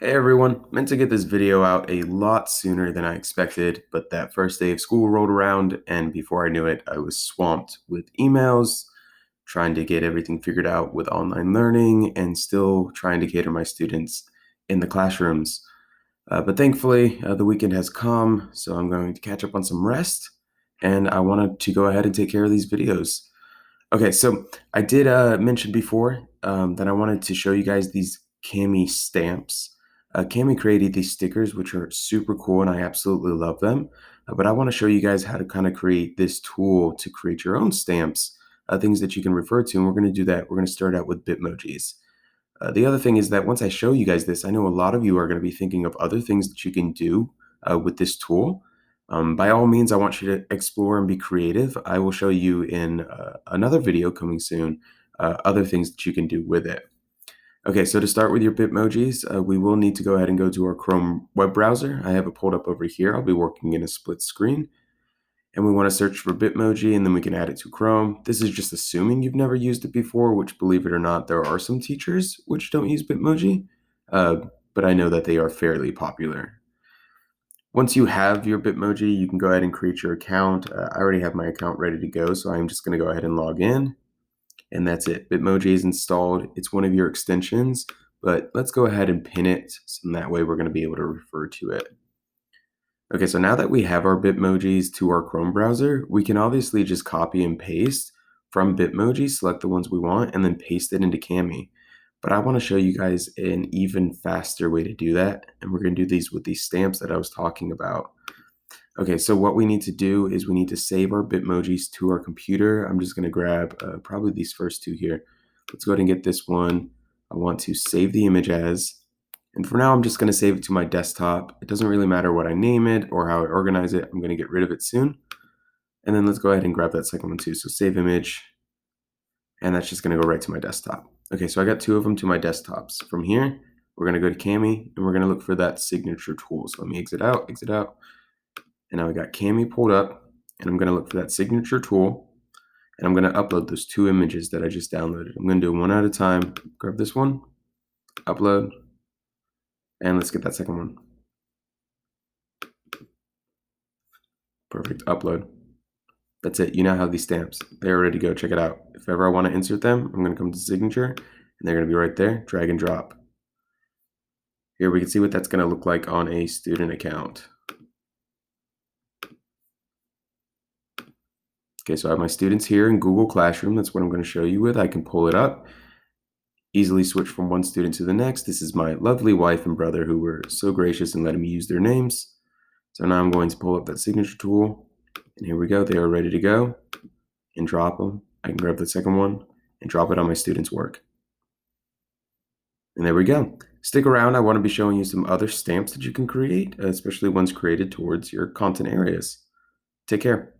Hey everyone, meant to get this video out a lot sooner than I expected, but that first day of school rolled around and before I knew it, I was swamped with emails, trying to get everything figured out with online learning and still trying to cater my students in the classrooms. But thankfully, the weekend has come, so I'm going to catch up on some rest and I wanted to go ahead and take care of these videos. Okay, so I did mention before that I wanted to show you guys these Cami stamps. Cami created these stickers, which are super cool, and I absolutely love them. But I want to show you guys how to kind of create this tool to create your own stamps, things that you can refer to, and we're going to do that. We're going to start out with Bitmojis. The other thing is that once I show you guys this, I know a lot of you are going to be thinking of other things that you can do with this tool. By all means, I want you to explore and be creative. I will show you in another video coming soon other things that you can do with it. Okay, so to start with your Bitmojis, we will need to go ahead and go to our Chrome web browser. I have it pulled up over here. I'll be working in a split screen. And we want to search for Bitmoji, and then we can add it to Chrome. This is just assuming you've never used it before, which, believe it or not, there are some teachers which don't use Bitmoji, uh, but I know that they are fairly popular. Once you have your Bitmoji, you can go ahead and create your account. I already have my account ready to go, so I'm just going to go ahead and log in, and that's it. Bitmoji is installed. It's one of your extensions, but let's go ahead and pin it, so that way we're going to be able to refer to it. Okay, so now that we have our Bitmojis to our Chrome browser, we can obviously just copy and paste from Bitmoji, select the ones we want, and then paste it into Cami. But I want to show you guys an even faster way to do that, and we're going to do these with these stamps that I was talking about. Okay, so what we need to do is we need to save our Bitmojis to our computer. I'm just going to grab probably these first two here. Let's go ahead and get this one. I want to save the image as, and for now, I'm just going to save it to my desktop. It doesn't really matter what I name it or how I organize it. I'm going to get rid of it soon. And then let's go ahead and grab that second one too. So save image, and that's just going to go right to my desktop. Okay, so I got two of them to my desktops. From here, we're going to go to Cami, and we're going to look for that signature tool. So let me exit out. And now I got Cami pulled up, and I'm going to look for that signature tool, and I'm going to upload those two images that I just downloaded. I'm going to do one at a time. Grab this one, upload, and let's get that second one. Perfect, upload. That's it. You now have these stamps. They're ready to go. Check it out. If ever I want to insert them, I'm going to come to signature, and they're going to be right there. Drag and drop. Here we can see what that's going to look like on a student account. Okay, so I have my students here in Google Classroom. That's what I'm going to show you with. I can pull it up, easily switch from one student to the next. This is my lovely wife and brother who were so gracious in letting me use their names. So now I'm going to pull up that signature tool, and here we go. They are ready to go, and drop them. I can grab the second one and drop it on my student's work. And there we go. Stick around. I want to be showing you some other stamps that you can create, especially ones created towards your content areas. Take care.